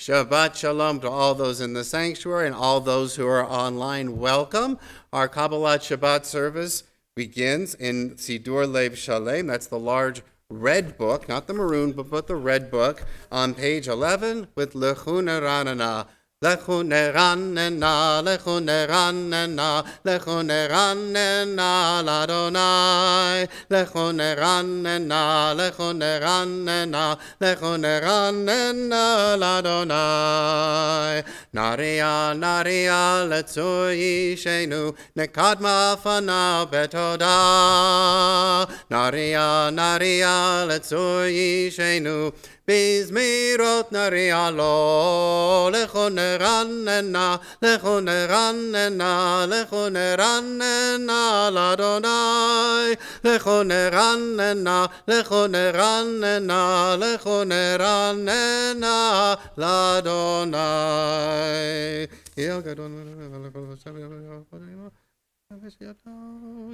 Shabbat Shalom to all those in the sanctuary and all those who are online. Welcome. Our Kabbalat Shabbat service begins in Sidur Lev Shalem. That's the large red book, not the maroon, but the red book on page 11 with Lechu Neranena. Lechu neranena, lechu neranena, lechu neranena, l'Adonai. Lechu neranena, lechu neranena, lechu neranena, l'Adonai. Naria, naria, letzur yishenu, nekadma fana betoda. Naria, naria, letzur yishenu, Bizmirot naria lo, lechu neranena, lechu neranena, lechu neranena, l'Adonai. Lechu neranena, lechu neranena, lechu neranena, l'Adonai. El gadol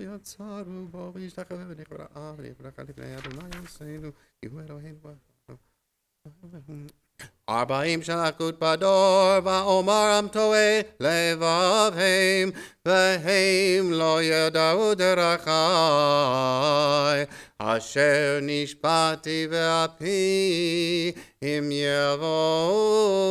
yatsaru bo v'yishtachav v'nichvarav v'yifrach lifnei Adonai Yoseinu Yehu Eloheinu. Arba'im shalakut bador va'omar am toeh levavheim v'heim lo yada'u derachai asher nishbati ve'api im yavon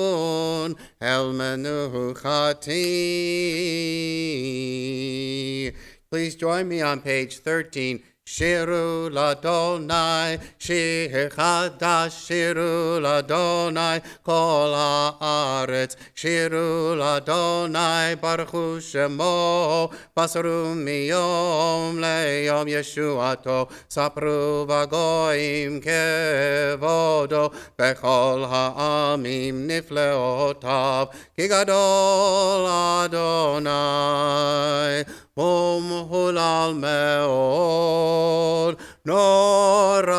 el menuchati. Please join me on page 13. Shiru l'Adonai, shir chadash, shiru l'Adonai, kol haaretz. Shiru l'Adonai, baruch hu shemo, basaru miyom leyom yeshuato, sapru v'goyim kevodo, bechol ha'amim nifleotav, ki gadol Adonai. Hulal meod norahu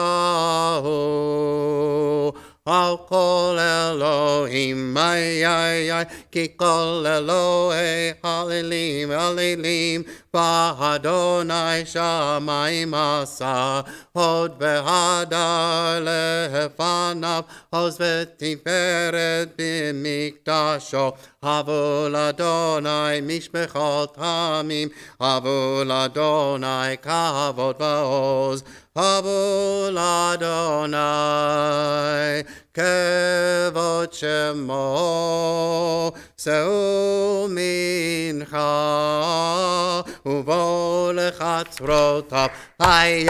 al kol Elohim ay ki kol Elohe halelim halelim ba'adonai shamayim asa hod v'hadar lefanav hoz v'tiferet b'mikdasho Havul Adonai mishpechot hamim, Havul Adonai kavod va'oz, Havul Adonai kevod shemo, Seu mincha uvo lechatzrotav, ay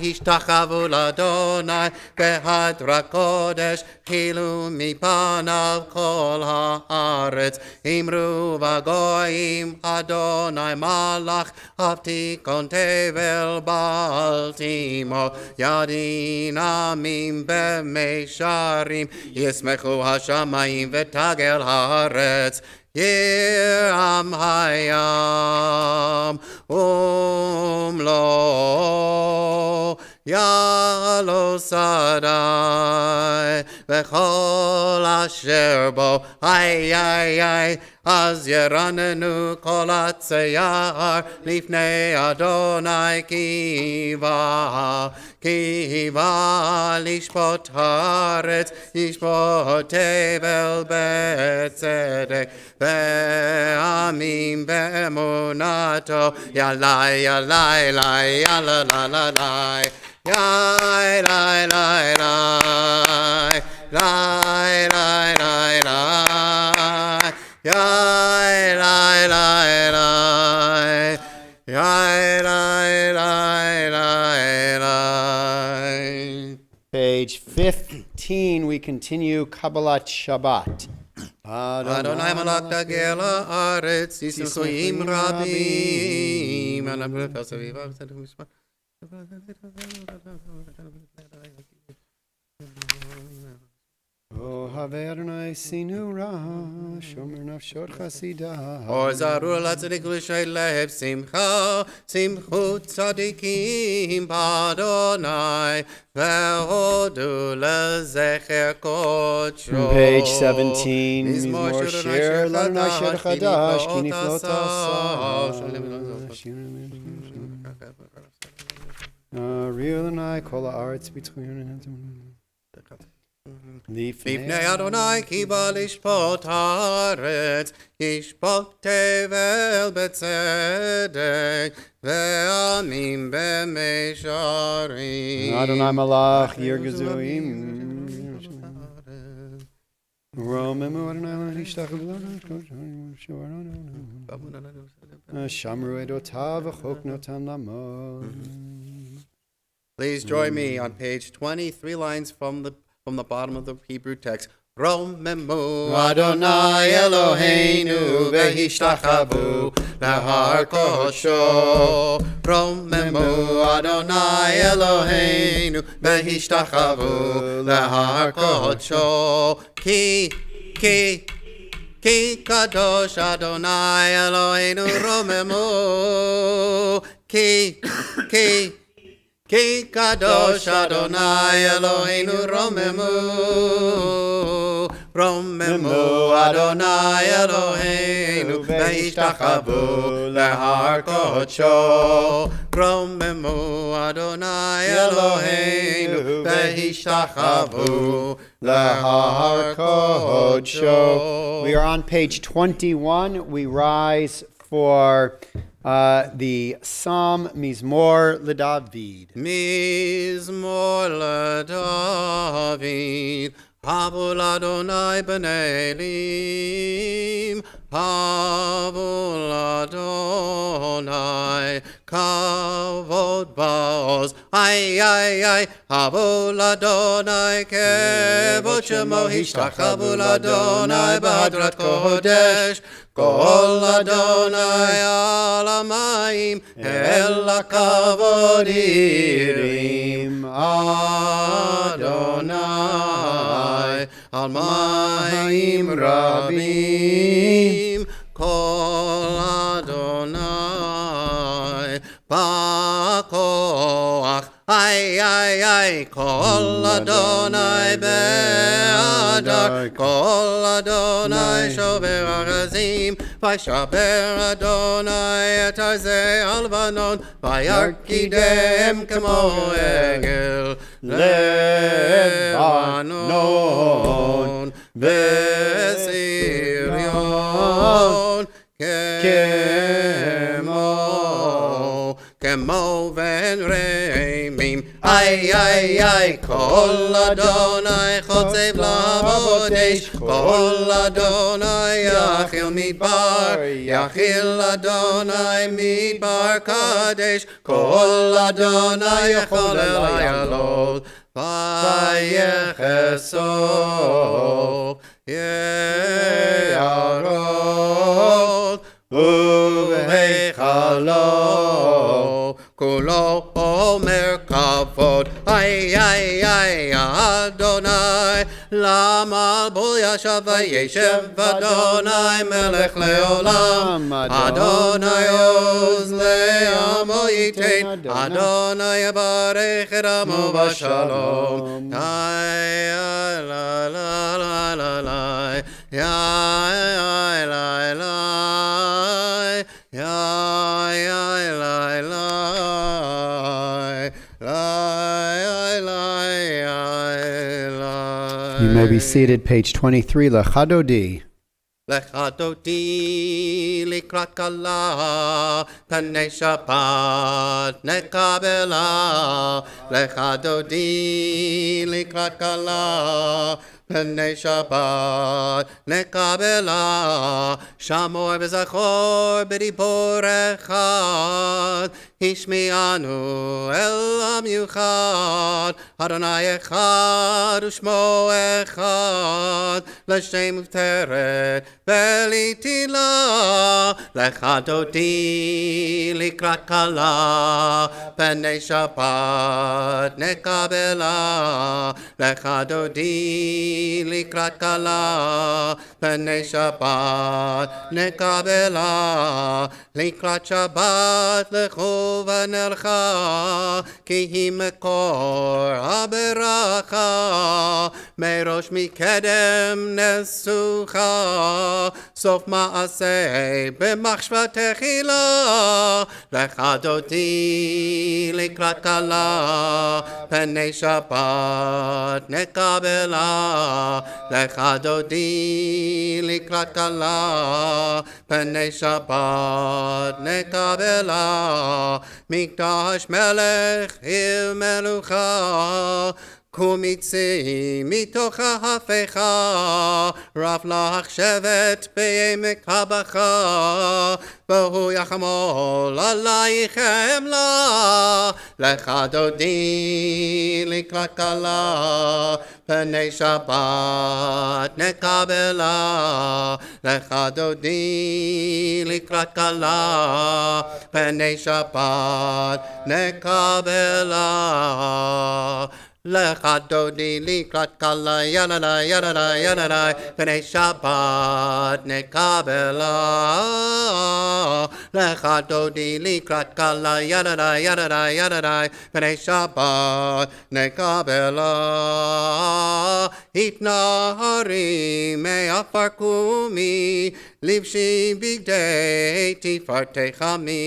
hishtachavu l'Adonai behadra kodesh, chilu mipanav kol haaretz, imru v'goyim Adonai malach, avtikon tevel baltimo, yadin amim b'meisharim, yismechu hashamayim v'tagel haaretz, Yiram hayam umlo yalo sadai וכל אשר בו, אז ירננו כל הצייר לפני אדוני כי בא לשפוט הארץ, ישפוט תבל בצדק, ועמים באמונתו, יאללה יאללה יאללה יאללה יאללה יאי לי לי לי לי לי לי לי יאי לי לי לי יאי לי לי לי לי. Page 15, we continue Kabbalat Shabbat. Adonai malak tagir la'aretz, yisraelim rabim. And I'm going to tell you, I'm going to Oh, have Adonai sinura, shomer nafshot chasida. Or zarur latzadik l'shay lev simcha, simchut tzadikim b'Adonai, ve'hodu lezecher kodsho. Page 17, Mizmor Shir, l'Adonai Shir Chadash, ki niflot asa. Real and I call the arts between לפני אדוני כי בא לשפוט הארץ, ישפוט תבל בצדק, ועמים במישרים. Adonai Malach Yirgazuim. Romemu Adonai Shamrei Torah Synagogue. Please join me on page 20, 3 lines from the bottom of the Hebrew text. Romemu Adonai Eloheinu v'hishtachavu lahar kodsho. Romemu Adonai Eloheinu v'hishtachavu lahar kodsho. Ki kadosh Adonai Eloheinu romemu. Ki kadosh Adonai Eloheinu romemu. Romemu Adonai Eloheinu v'hishtachavu lahar kodsho. Romemu Adonai Eloheinu v'hishtachavu lahar kodsho. We are on page 21. We rise for the Psalm Mizmor LeDavid. Mizmor LeDavid. Habul Adonai b'nei Elim. Habul Adonai kavod ba'oz. Ay. Habul Adonai kevod shemo hishtachavul Adonai b'hadrat kodesh. Kol Adonai al hamayim el hakavod yirim. Adonai al mayim rabim. Kol Adonai ba'koach. Ay. Kol Adonai be'adar. Kol Adonai shover arazim. Vayshaber Adonai et arzei alvanon. Vayarkidem kemo egel Lebanon. Vesirion kemo ven reimim. Ay. Kol Adonai chotzev lavodesh. Kol Adonai yachil Adonai midbar kadesh. Kol Adonai yachol el hayalot. Vayecheso ye'arot uveichalo. Kulo omer kavod. Ay. Adonai lama bol yashav vayeshev. Adonai melech leolam. Adonai oz le'amo yitein. Adonai yavarech et amo v'shalom. Ay. la la la la la, ya la la la, ya la la. You may be seated, page 23, Lechadodi. Lechadodi likrat kala, Panei Shabbat nekabela. Lechadodi likrat kala, Panei Shabbat nekabela. Shamor v'zachor b'dibor echad, Hishmi'anu el am yuchad. Adonai echad u'shmo echad, L'shem uvteret Belitila. Lechadodi likrat kala, Panei Shabbat nekabela. Lechadodi likrat kala, Panei Shabbat nekabela. Likrat Shabbat lechu v'nelcha, Ki hi mekor haberacha. Merosh mikedem nesucha, Sof ma'aseh b'machshva techila. Lechadodi likrat kala, Panei Shabbat nekabela. Lechadodi likrat kala, Panei Shabbat nekabela. Mikdash melech il melucha, Kumitzi mitocha hafecha, Rav lach shevet be'emek habacha, Behu yachamol alaychem la. Lechadodi likrat kala, Panei Shabbat nekabela. Lechadodi likrat kala, Panei Shabbat nekabela. Lechadodi likrat kala, yadada yadada yadada, Panei Shabbat nekabela. Lechadodi likrat kala, yadada yadada yadada, Panei Shabbat nekabela. Itnahari me'afar kumi, Livshi bigdei tifartechami,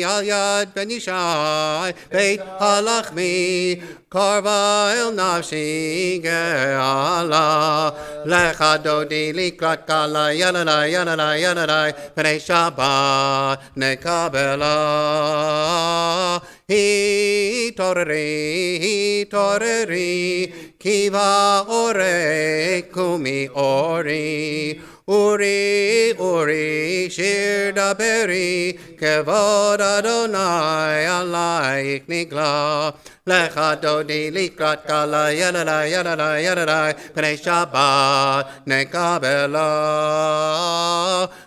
Al yad ben Yishai beit halachmi, Karva el nafshi ge'ala. Lechadodi likrat kala, yadada yadada yadada, Panei Shabbat nekabela. Hitoreri, hitoreri, Kiva ore kumi ori. Uri, uri, shir daberi, Kevod Adonai alayik nigla. Lechadodi likrat kala, yadada yadada yadada, Panei Shabbat nekabela.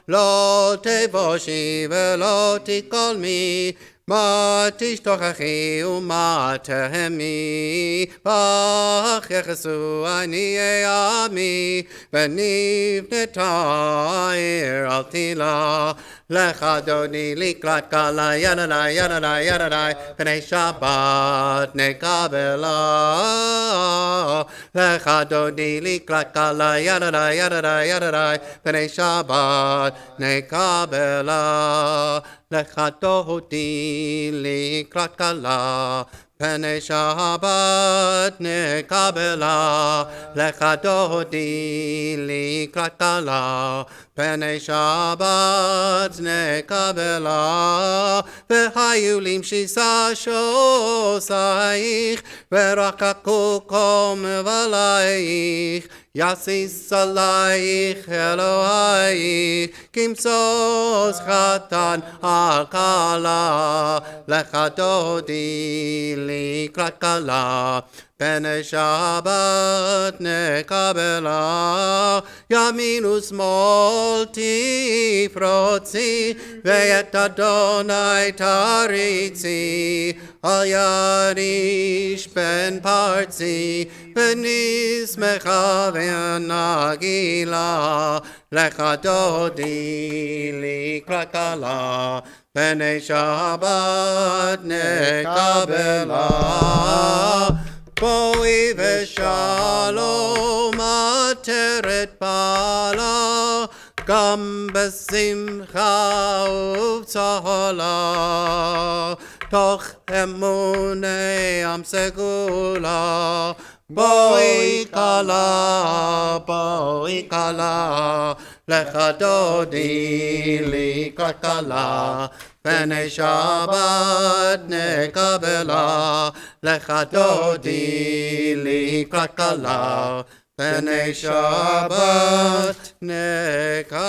Lo tevoshi velo tikolmi, Ma tishtochachi u'ma tehemi, Bach yechesu aniyei ami, V'nivneta ir al tila. Lechadodi likrat kala, yadada yadada yadada, Panei Shabbat nekabela. Lechadodi likrat kala, yadada yadada yadada, Panei Shabbat nekabela. Lechadodi likrat kala, Panei Shabbat nekabela. Lechadodi likrat kala, Panei Shabbat nekabela. V'hayu shisa shosaich, V'rakaku kom v'alaich, Yasis alayich Elohaich, Kimsos chatan al kala. Lechadodi likrat kala, Panei Shabbat nekabela. Yamin u'smol tifrotzi, Ve'et Adonai taritzi. Al yad ish ben partzi, V'nismecha ve'nagila. Lechadodi likrat kala, Panei Shabbat nekabela. בואי ושלום עטרת בעלה, גם בשמחה ובצהלה, תוך אמוני עם סגולה. בואי כלה, לך דודי לקראת כלה, פני שבת נקבלה. לך דודי לקראת כלה, פני שבת נקבלה.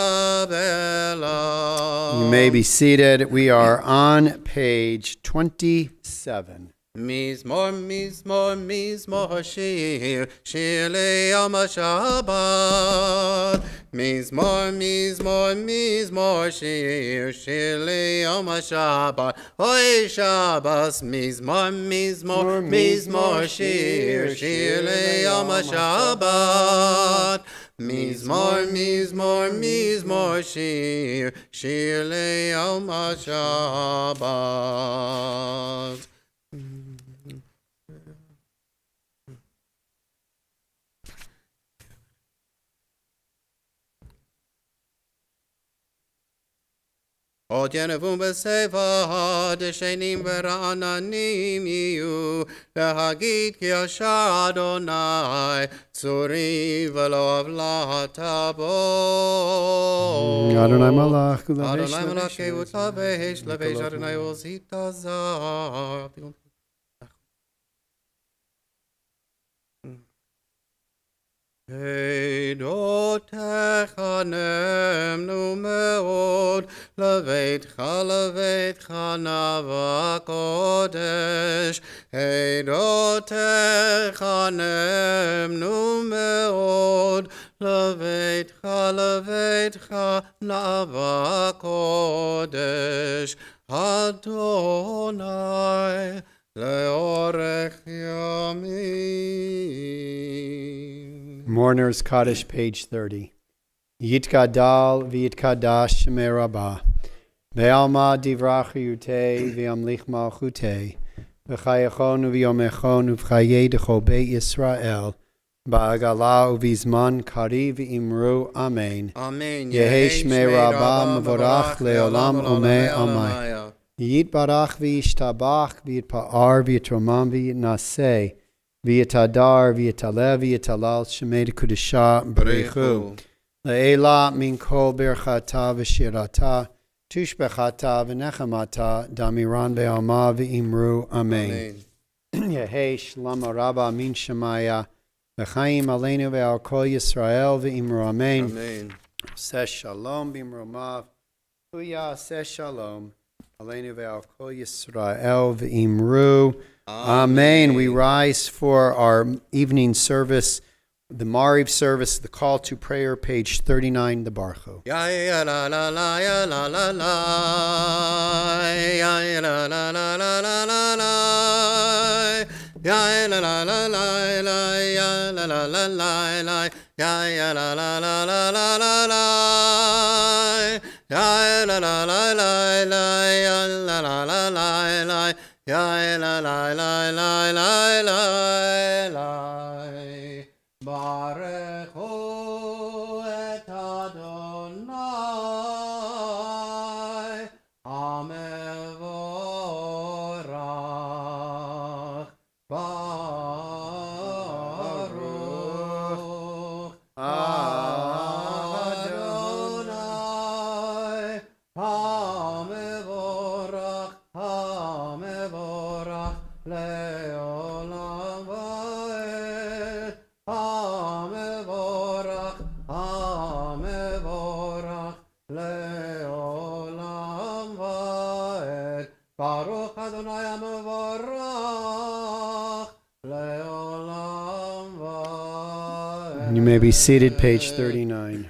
You may be seated. We are on page 27. מזמור, מזמור, מזמור שיר, שיר ליום השבת. מזמור, מזמור, מזמור שיר, שיר ליום השבת. אוי שבת, מזמור, מזמור, מזמור שיר, שיר ליום השבת. מזמור, מזמור, מזמור שיר, שיר ליום השבת. עוד ינבום בשיבה, דשנים ורעננים יהיו, להגיד כי ישר אדוני, צורי ולא עוולה תבוא. Adonai Malach, אדוני מלך כאות לבש, לבש אדוני עוזית הזר. עדותיך נאמנו מאוד, לביתך נאווה קודש. עדותיך נאמנו מאוד, לביתך נאווה קודש. אדוני לאורך ימים. Mourner's Kaddish, page 30. Yitgadal v'yitkadash shemei rabbah. Ve'alma divrach yutei v'yamlich malchutei. V'chayachon v'yomechon v'chayei decho beit Yisrael. Ba'agala uv'izman kari v'imru amen. Amen. Yehi shmei rabbah mevorach le'olam omei amai. Yitbarach v'yishtabach v'yitpa'ar v'yitromam v'yitnaseh. V'yitadar, v'yitalev, v'yitalal, shemei dekudesha, b'reichu. Le'ela min kol birchata v'shirata, tushbechata v'nechamata, damiran ve'alma v'imru, amen. Yehi shlama rabba min shemaya, v'chaim aleinu ve'al kol Yisrael v'imru, amen. Amen. Seh shalom b'imru mav, huya seh shalom, aleinu ve'al kol Yisrael v'imru, Amen. We rise for our evening service, the Mariv service, the call to prayer, page 39, the Barcho. Ya la la la ya la la la ya la la la la la la la ya la la la la la ya la la la la la ya la la la la la la la ya la la la la la ya la la la la la ya la la la la la la Barechu et Adonai Hamevorach Baruch Adonai Hamevorach Hamevorach Leolam Vaed Hamevorach Hamevorach Leolam Vaed Baruch Adonai Hamevorach Leolam Vaed. You may be seated, page 39.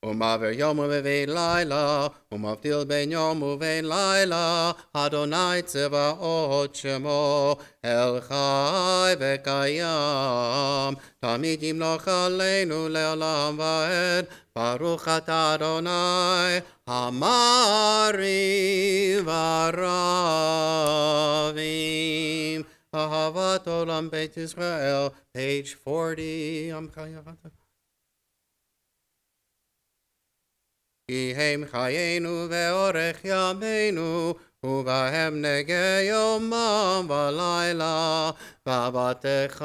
ומעביר יום ובין לילה, ומבדיל בין יום ובין לילה, אדוני צבאות שמו, אל חי וקיים, תמיד ימלוך עלינו לעולם ועד, ברוך אתה אדוני, המעריב הרבים. אהבת עולם בית ישראל, page 40. כי הם חיינו ואורך ימינו, ובהם נגע יומם ולילה, ועבדתך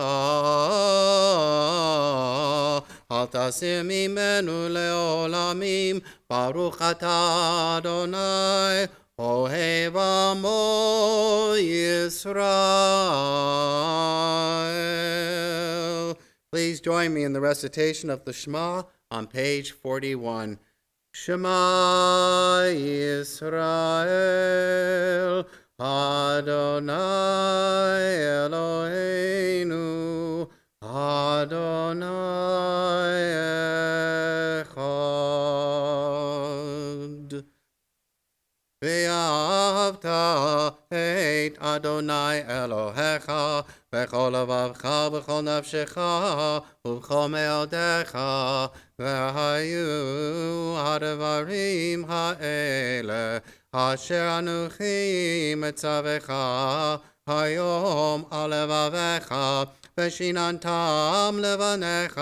אל תסיר ממנו לעולמים, ברוך אתה אדוני, אוהב עמו Yisrael. Please join me in the recitation of the Shema on page 41. Shema Yisrael, Adonai Eloheinu, Adonai Echad. ואהבת את אדוני אלוהיך בכל לבבך ובכל נפשך ובכל מאודיך, והיו הדברים האלה אשר אנוכי מצווך היום על לבביך, ושיננתם לבניך,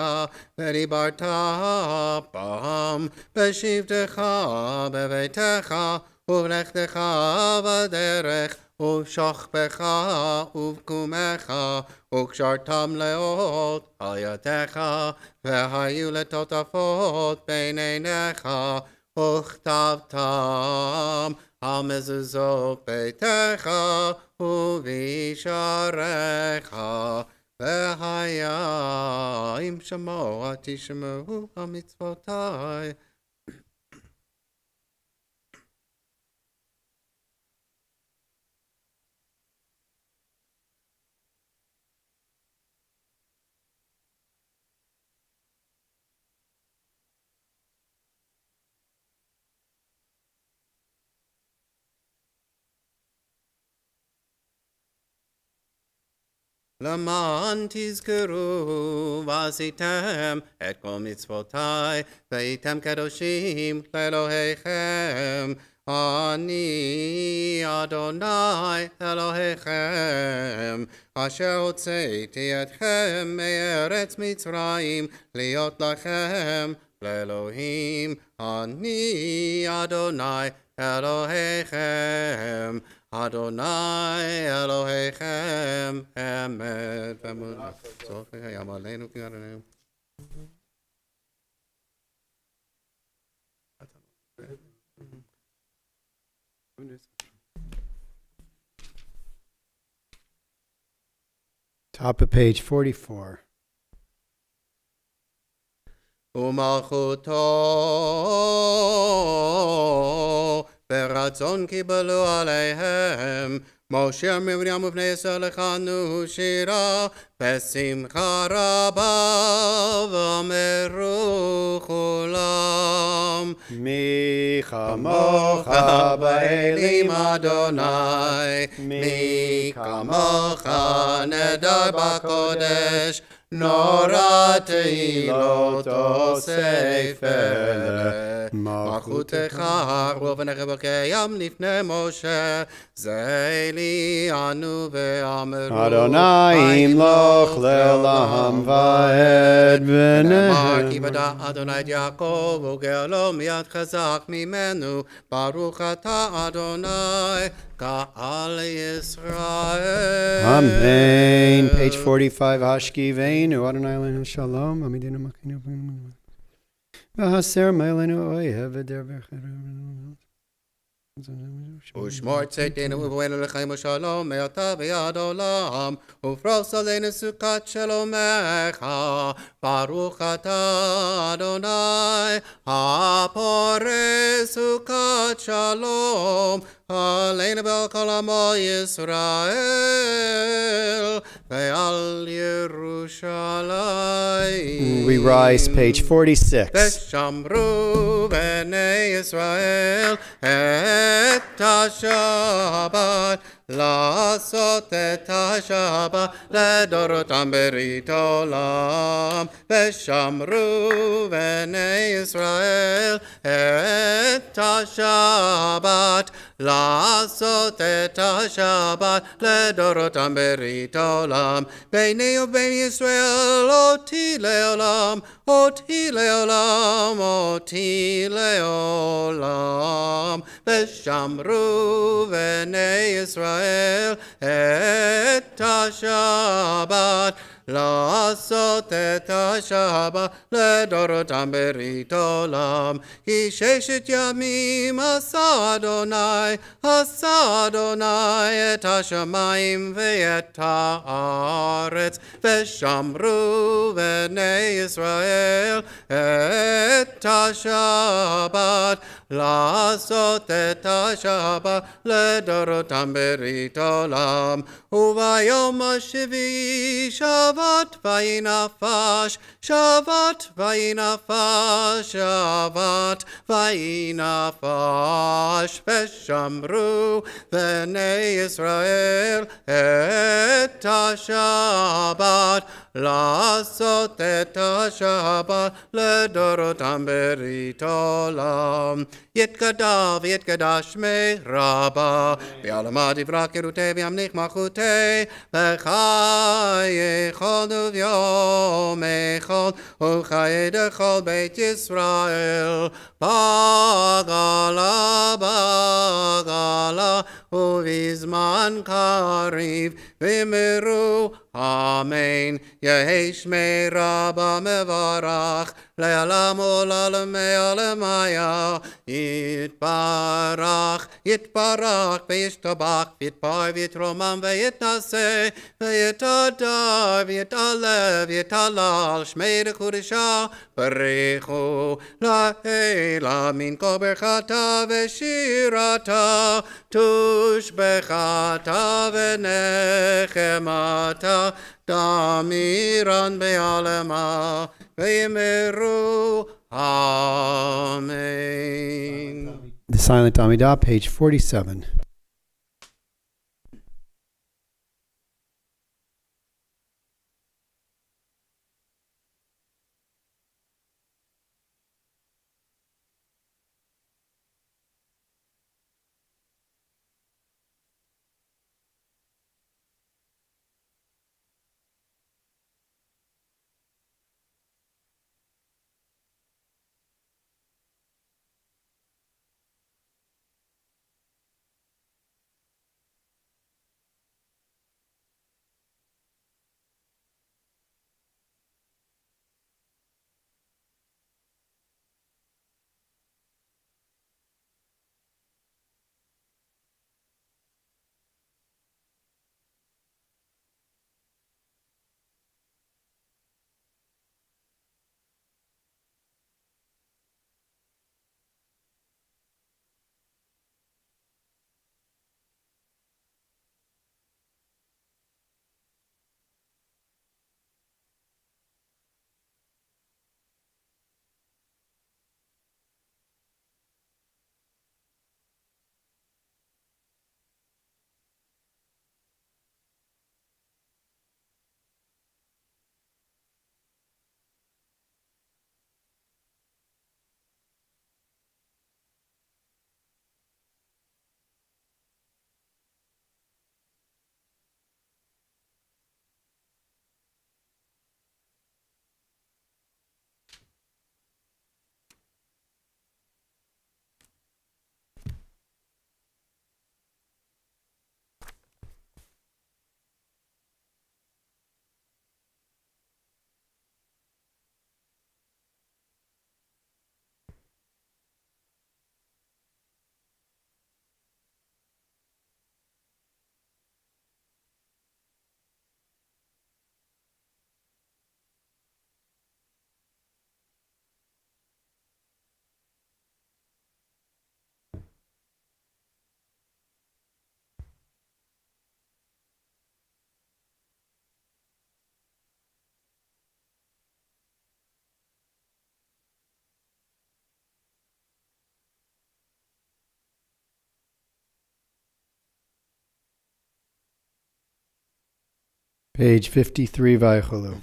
ודיברת בם בשבתך בביתך, ובלכתך בדרך, ובשוכבך ובקומך, וקשרתם לאות על ידיך, והיו לטוטפות בין עיניך, וכתבתם על מזוזות ביתך ובשעריך, והיה אם שמוע תשמעו המצוותי. למען תזכרו ועשיתם את כל מצוותי, והייתם קדושים לאלוהיכם. אני אדוני אלוהיכם, אשר הוצאתי אתכם מארץ מצרים, להיות לכם לאלוהים. אני אדוני אלוהיכם, אדוני אלוהיכם, אמת ואמונה. סוף ים עלינו כגדנו. Top of page 44. ומלכותו ברצון קיבלו עליהם, משה מרים ובני ישראל לכנו שירה בשמחה רבה, ואמרו כולם מי כמוך באלים אדוני, מי כמוך נדר בקודש, נורא תהילותו ספר. מלכותך רוב ונכב קיים לפני משה, זה לי ענו ואמרו אדוני ימלוך לעולם ועד, ונאמר כי בדע אדוני את יעקב וגאלו מיד חזק ממנו, ברוך אתה אדוני קהל ישראל. Amen. Page 45. Hashkivenu Adonai Eloheinu Shalom. Amidinu Makinu. Vahaser Meilenu Oyev Eder Berchenu. ושמור צאתנו ובואנו לחיים ושלום מעתה ועד עולם, ופרוס עלינו סוכת שלומך. ברוך אתה אדוני הפורס סוכת שלום עלינו ועל כל עמו ישראל ועל ירושלים. We rise, page 46. ושמרו בני ישראל את השבת, לעשות את השבת לדורותם ברית עולם. ושמרו בני ישראל את השבת, לעשות את השבת לדורותם ברית עולם. ביני ובין ישראל אותי לעולם, אותי לעולם, אותי לעולם. ושמרו בני ישראל את השבת, לעשות את השבת לדורותם ברית עולם. כי 6 ימים עשה אדוני, עשה אדוני את השמיים ואת הארץ. ושמרו בני ישראל את השבת, לעשות את השבת לדורותם ברית עולם. וביום השביעי שבת ויהי נפש, שבת ויהי נפש, שבת ויהי נפש. ושמרו בני ישראל את השבת, לעשות את השבת לדורותם ברית עולם. יתגדל ויתקדש שמי רבה, בעלמא דברה קירותי וימליך מלכותי, בחיי כל וביום אחד, וחיי דכל בית ישראל, בגלה בגלה, ובזמן קריב, ואמרו אמן. יהי שמי רבה מברך, לעולם ולעולמי עולמיה. יתברך, יתברך וישתבח, ויתפאר ויתרומם ויתנשא, ויתהדר ויתעלה ויתהלל, שמי לקודשה בריחו לעילה. מן כל ברכתה ושירתה, תושבחתה ונחמתה, תמירן בעלמה, ויאמרו Amen. The silent Amidah, page 47. Page 53, Vaycholu.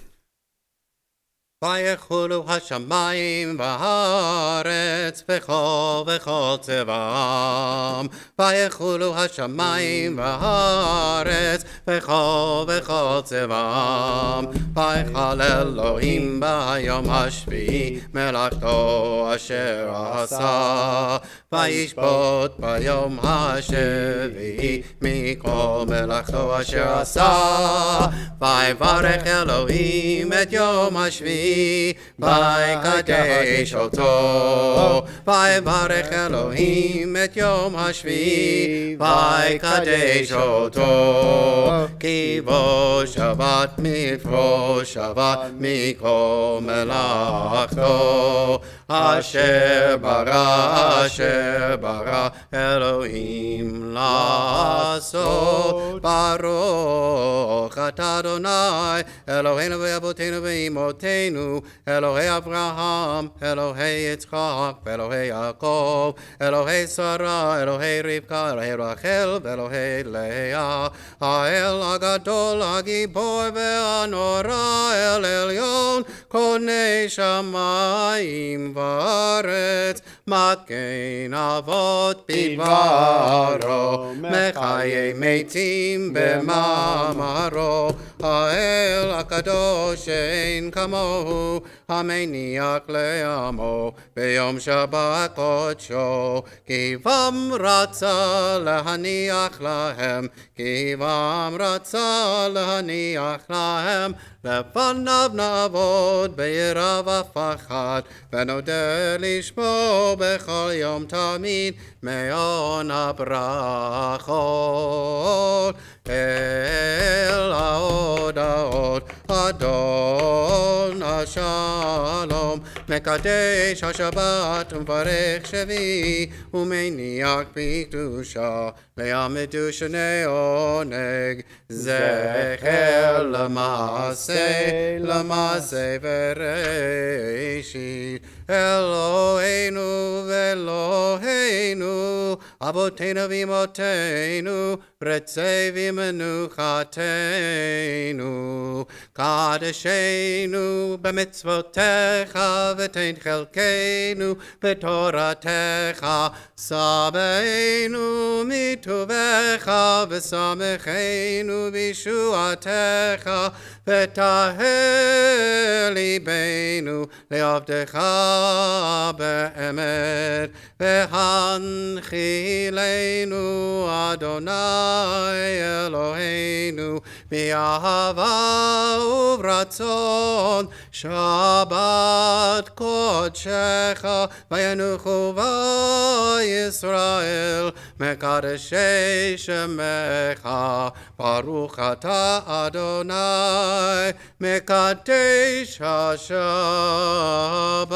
ויחולו השמיים והארץ וכל צבאם. ויחולו השמיים והארץ וכל צבאם. ויחל אלוהים ביום השביעי מלאכתו אשר עשה. וישבות ביום השביעי מכל מלאכתו אשר עשה. ויברך אלוהים את יום השביעי ויקדש אותו. ויברך אלוהים את יום השביעי ויקדש אותו. כי בו שבת מפרו שבת מכל מלאכתו אשר ברא אלוהים לעשות. ברוך אתה אדוני אלוהינו ואבותינו ואמותינו, אלוהי אברהם, אלוהי יצחק ואלוהי יעקב, אלוהי שרה, אלוהי רבקה, אלוהי רחל ואלוהי לאה, האל הגדול הגיבור והנורא, אל עליון קונה שמיים וארץ, מגן אבות בדברו, מחיי מתים במאמרו, האל הקדוש שאין כמוהו, המניח לעמו ביום שבת קודשו, כי בם רצה להניח להם, כי בם רצה להניח להם, לפניו נעבוד ביראה ופחד, ונודה לשמו בכל יום תמיד מעון הברכות. אל ההודעות אדון השלום, מקדש השבת ומברך שביעי, ומניח בקדושה ליעמדו שני עונג, זכר למעשה וראשית. אלוהינו ואלוהינו, אבותינו ואמותינו, רצי ומנוחתנו, קדשנו במצוותיך ותן חלקנו בתורתך, שבענו מטובך ושמחנו בישועתך, וטהר ליבנו לעבדך באמת, והנחילנו אדוני אלוהינו באהבה וברצון, שבת קודשך וינוחו בישראל מקדשי שמך. ברוך אתה אדוני מקדש השבת.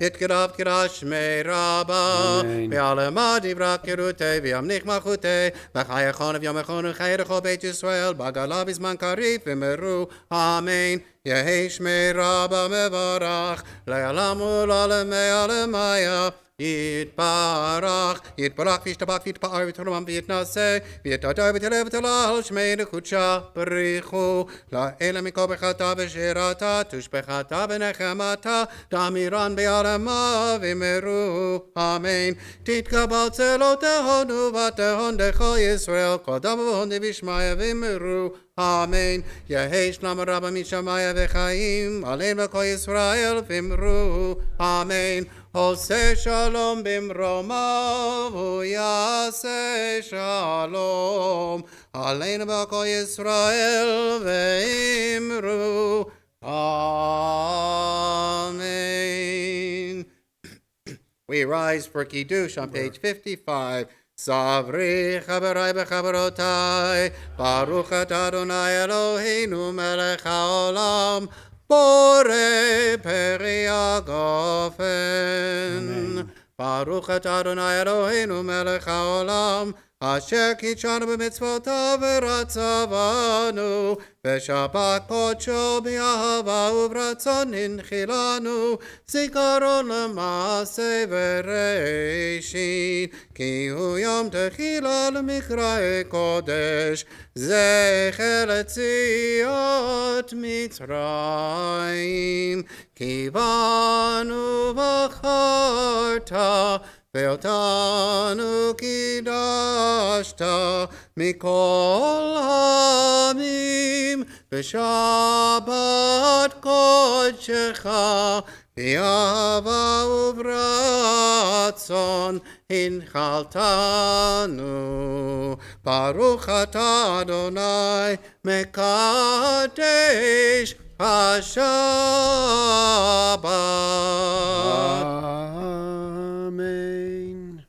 יתקרב קרא שמי רבה ועלמה דברה קירותי וימליך מלכותי, וחי יכון ויום יכון וחי לכל בית ישראל בגלה בזמן קריב ומרו אמן. יהי שמי רבה מברך לעולם ולעולמי עולמיה. יתברך, יתברך וישתבח ויתפאר ויתרומם ויתנשא ויתהדר ותהלל ותהלל שמי לקודשה. בריחו לאל מכל ברכתה ושירתה תושבחתה ונחמתה תמירן בעלמה ומרו אמן. תתקבל צלותינו ותהון דכל ישראל כל דם ובהון דבשמיא ומרו אמן. יהי שלום רבה משמיא וחיים עלינו וכל ישראל ואמרו אמן. עושה שלום במרומיו הוא יעשה שלום עלינו וכל ישראל ואמרו amen. We rise for Kiddush on page 55. Savri חברי וחברותיי, ברוך אתה אדוני אלוהינו מלך העולם, בורא פרי הגופן. ברוך אתה אדוני אלוהינו מלך העולם, אשר קידשנו במצוותיו ורצה בנו, בשבת קודשו באהבה וברצון הנחילנו, זיכרון למעשה וראשית, כי הוא יום תחילה למקראי קודש, זכר ליציאת מצרים. כי בנו בחרת, ואותנו קידשת מכל העמים, בשבת קודשך, באהבה וברצון הנחלתנו. ברוך אתה אדוני מקדש השבת. Amen.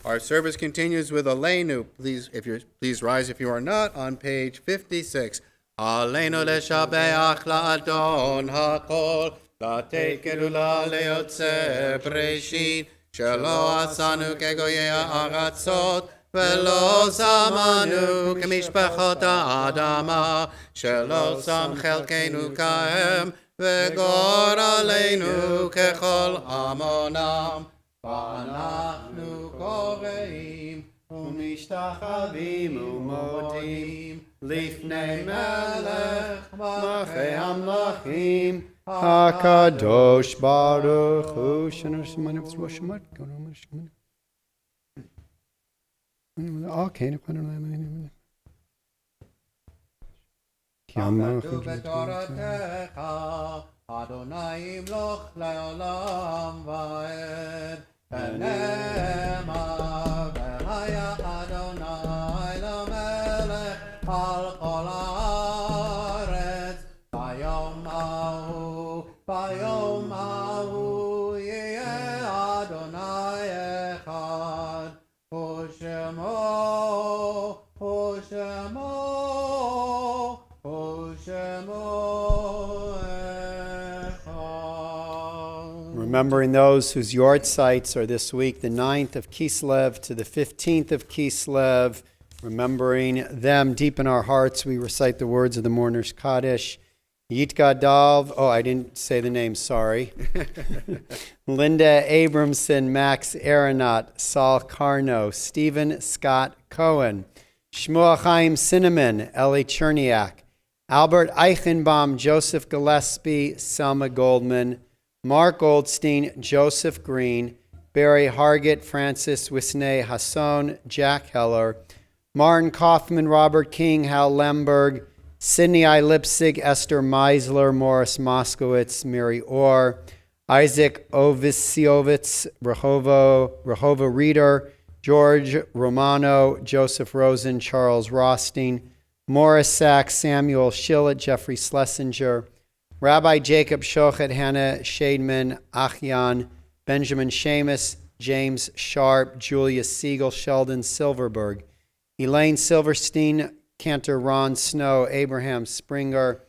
Our service continues with Aleinu. Please rise if you are not on page 56. Aleinu leshabeach la'adon hakol, לתת גדולה ליוצא בראשית, שלא עשנו כגויי הארצות, ולא שמנו כמשפחות האדמה, שלא שם חלקנו כהם, וגורלנו ככל עמונם. ואנחנו קוראים ומשתחווים ומודים לפני מלך מלכי המלכים, הקדוש ברוך הוא. כתוב בתורתך, אדוני ימלוך לעולם ועד, ונאמר והיה אדוני למלך על כל הארץ. ביום ההוא יהיה אדוני אחד, ושמו Remembering those whose yard sites are this week, the 9th of Kislev to the 15th of Kislev, remembering them deep in our hearts, we recite the words of the mourner's Kaddish. Yitgadalv, I didn't say the name, sorry. Linda Abramson, Max Aeronaut, Saul Carno, Stephen Scott Cohen, Shmuel Chaim Cinnamon, Ellie Cherniak, Albert Eichenbaum, Joseph Gillespie, Selma Goldman, Mark Goldstein, Joseph Green, Barry Hargett, Francis Wisney Hasson, Jack Heller, Martin Kaufman, Robert King, Hal Lemberg, Sidney I. Lipsig, Esther Meisler, Morris Moskowitz, Mary Orr, Isaac Ovisiovitz, Rehova Reeder, George Romano, Joseph Rosen, Charles Rothstein, Morris Sachs, Samuel Shillett, Jeffrey Schlesinger, Rabbi Jacob Shochet, Hannah Shademan, Achyan, Benjamin Seamus, James Sharp, Julia Siegel, Sheldon Silverberg, Elaine Silverstein, Cantor Ron Snow, Abraham Springer,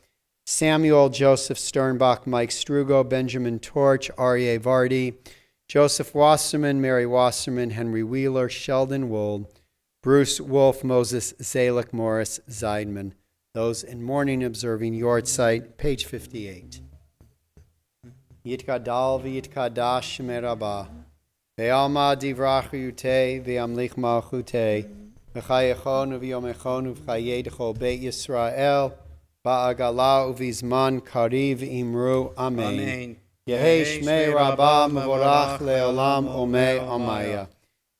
Samuel Joseph Sternbach, Mike Strugo, Benjamin Torch, Aryeh Vardy, Joseph Wasserman, Mary Wasserman, Henry Wheeler, Sheldon Wold, Bruce Wolf, Moses Zalek, Morris Zeidman. Those in mourning observing yard site, page 58. Yitkadal v'yitkadash shemei Rabbah, ve'alma divrach yute ve'amlich malchute, v'chayechon v'yomechon v'chayedecho beit Yisrael, ba'agala uvizman kariv imru. Amen. Yehi shmei Rabbah mevorach le'olam omei amaya.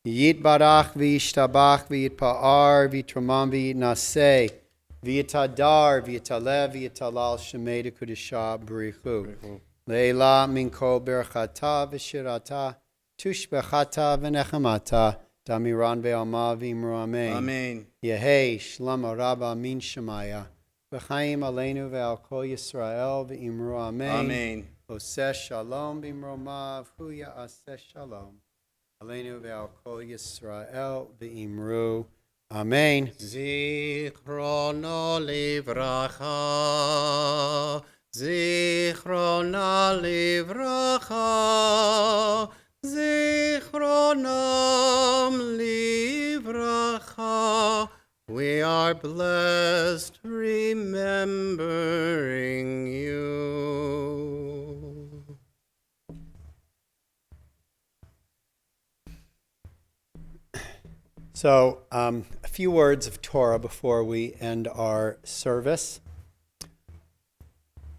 Yitbarach v'yishtabach v'yitpa'ar v'yitramam v'yitnaseh, V'yitadar, v'yitalev, v'yitalal, shemei dekudisha b'richu. Leila min kol berchata v'shirata, tushbechata v'nechamata, damiran ve'alma v'imru amen. Amen. Yehei shlama rabba min shemaya, v'chaim aleinu ve'al kol Yisrael v'imru amen. Amen. Oseh shalom b'imromav, hu ya'aseh shalom. Aleinu ve'al kol Yisrael v'imru Amen. Zichrono livracha, Zichrona livracha, Zichronam livracha. We are blessed remembering you. So, a few words of Torah before we end our service.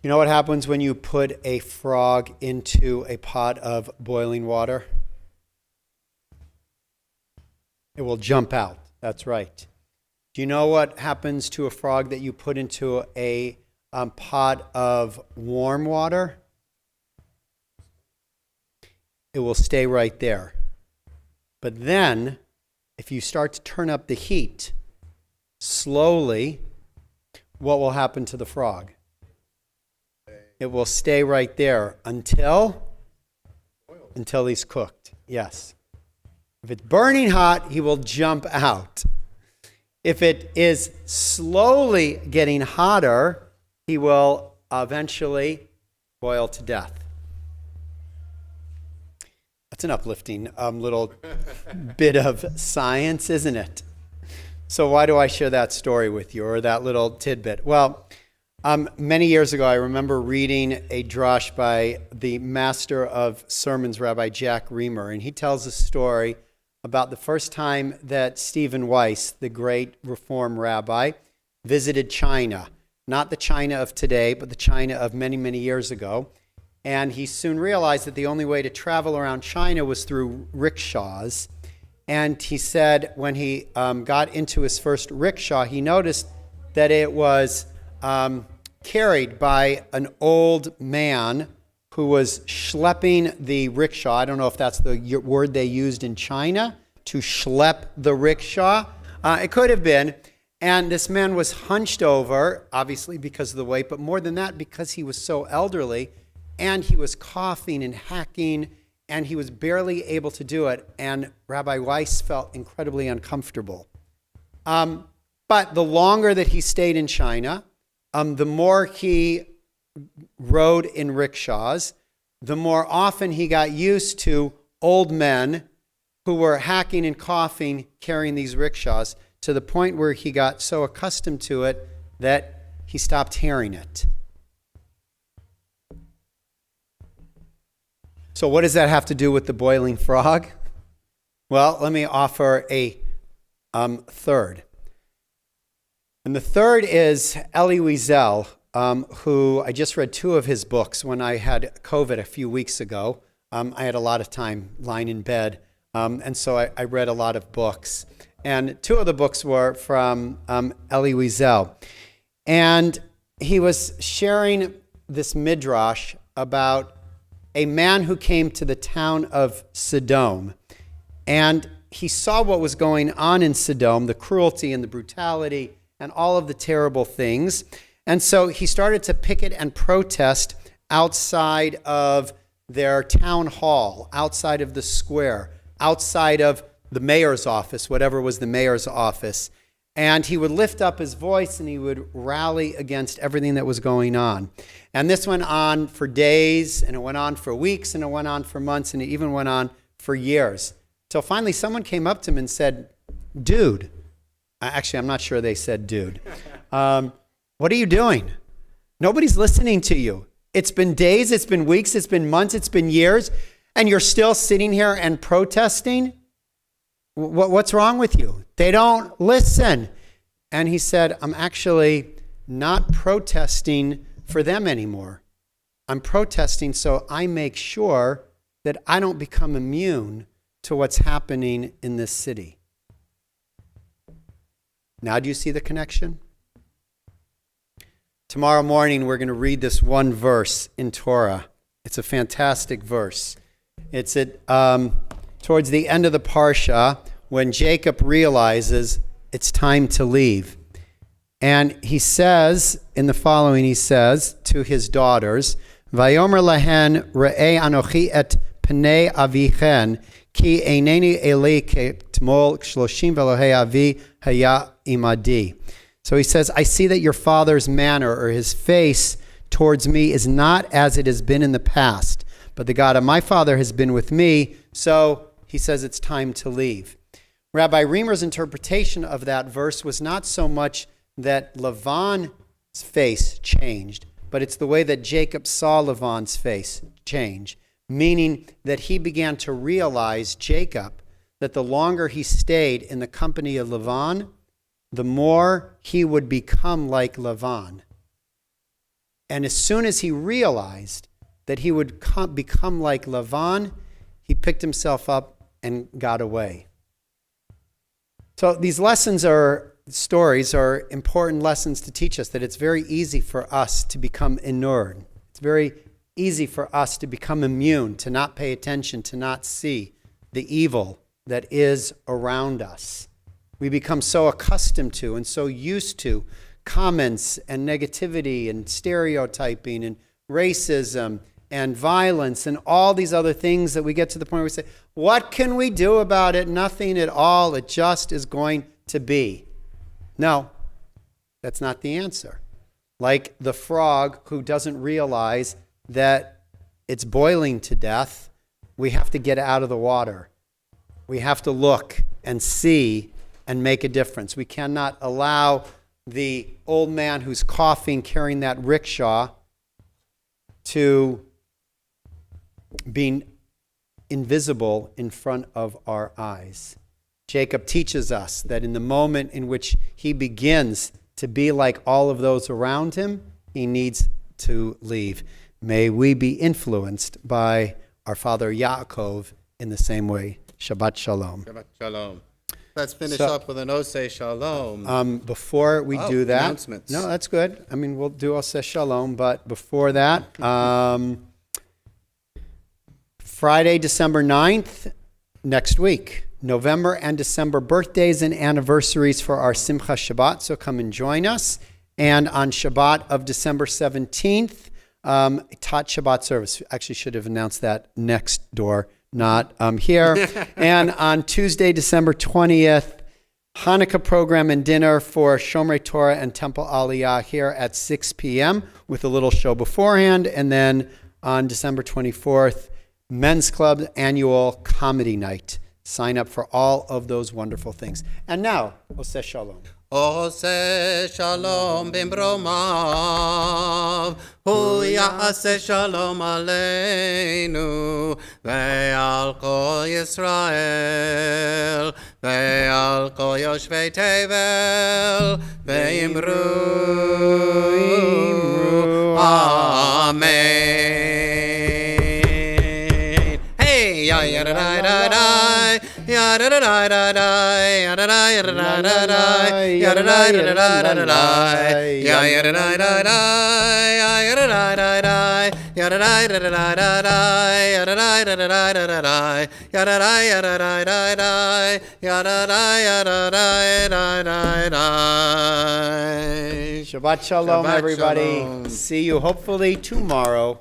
You know what happens when you put a frog into a pot of boiling water? It will jump out. That's right. Do you know what happens to a frog that you put into a pot of warm water? It will stay right there. But then, if you start to turn up the heat slowly, what will happen to the frog? It will stay right there until he's cooked. Yes. If it's burning hot, he will jump out. If it is slowly getting hotter, he will eventually boil to death. That's an uplifting little bit of science, isn't it? So why do I share that story with you, or that little tidbit? Well, many years ago, I remember reading a drash by the master of sermons, Rabbi Jack Reamer, and he tells a story about the first time that Stephen Weiss, the great Reform rabbi, visited China. Not the China of today, but the China of many, many years ago. And he soon realized that the only way to travel around China was through rickshaws. And he said when he got into his first rickshaw, he noticed that it was carried by an old man who was schlepping the rickshaw. I don't know if that's the word they used in China, to schlep the rickshaw. It could have been. And this man was hunched over, obviously because of the weight, but more than that, because he was so elderly, and he was coughing and hacking, and he was barely able to do it. And Rabbi Weiss felt incredibly uncomfortable. But the longer that he stayed in China, the more he rode in rickshaws, the more often he got used to old men who were hacking and coughing carrying these rickshaws, to the point where he got so accustomed to it that he stopped hearing it. So what does that have to do with the boiling frog? Well, let me offer a third. And the third is Elie Wiesel, who I just read 2 of his books when I had COVID a few weeks ago. I had a lot of time lying in bed, and so I read a lot of books. And 2 of the books were from Elie Wiesel. And he was sharing this midrash about a man who came to the town of Sodom. And he saw what was going on in Sodom, the cruelty and the brutality and all of the terrible things. And so he started to picket and protest outside of their town hall, outside of the square, outside of the mayor's office, whatever was the mayor's office. And he would lift up his voice and he would rally against everything that was going on. And this went on for days, and it went on for weeks, and it went on for months, and it even went on for years. Till finally someone came up to him and said, "Dude," actually I'm not sure they said dude, "what are you doing? Nobody's listening to you. It's been days, it's been weeks, it's been months, it's been years, and you're still sitting here and protesting? What's wrong with you? They don't listen." And he said, "I'm actually not protesting for them anymore. I'm protesting so I make sure that I don't become immune to what's happening in this city." Now do you see the connection? Tomorrow morning we're going to read this one verse in Torah. It's a fantastic verse. It's towards the end of the Parsha, when Jacob realizes it's time to leave. And he says, in the following, he says to his daughters, "Vayomer lahen re'ei anochi et pnei avichen, ki eineni eli ketmol shloshim velohei avi haya imadi." So he says, "I see that your father's manner, or his face towards me is not as it has been in the past, but the God of my father has been with me, so he says it's time to leave. Rabbi Reamer's interpretation of that verse was not so much that Lavan's face changed, but it's the way that Jacob saw Lavan's face change, meaning that he began to realize, Jacob, that the longer he stayed in the company of Lavan, the more he would become like Lavan. And as soon as he realized that he would become like Lavan, he picked himself up and got away. So these stories are important lessons to teach us that it's very easy for us to become inured. It's very easy for us to become immune, to not pay attention, to not see the evil that is around us. We become so accustomed to and so used to comments and negativity and stereotyping and racism and violence and all these other things that we get to the point where we say, what can we do about it? Nothing at all. It just is going to be. No, that's not the answer. Like the frog who doesn't realize that it's boiling to death, we have to get out of the water. We have to look and see and make a difference. We cannot allow the old man who's coughing, carrying that rickshaw, to be invisible in front of our eyes. Jacob teaches us that in the moment in which he begins to be like all of those around him, he needs to leave. May we be influenced by our father Yaakov in the same way. Shabbat Shalom. Shabbat Shalom. Let's finish up with an Oseh Shalom. Before we do that, announcements. No, that's good. I mean, we'll do Oseh Shalom, but before that, Friday, December 9th, next week, November and December birthdays and anniversaries for our Simcha Shabbat, so come and join us. And on Shabbat of December 17th, Tat Shabbat Service. Actually, should have announced that next door, not here. And on Tuesday, December 20th, Hanukkah program and dinner for Shomrei Torah and Temple Aliyah here at 6 p.m. with a little show beforehand. And then on December 24th, Men's Club annual comedy night. Sign up for all of those wonderful things. And now, Oseh Shalom. Oseh Shalom bimromav, hu ya'aseh shalom aleinu, ve'al kol Yisrael, ve'al kol yoshvei tevel, ve'imru, Amen. Hey, ya ya da da da da. Ya da da da da da, ya da da da da da da, ya da da da da da da da, ya da da da da, ya da da da da, ya da da da da da da, ya da da da da da da da, ya da da da da da da, ya da da da da. Shabbat Shalom, everybody. See you hopefully tomorrow.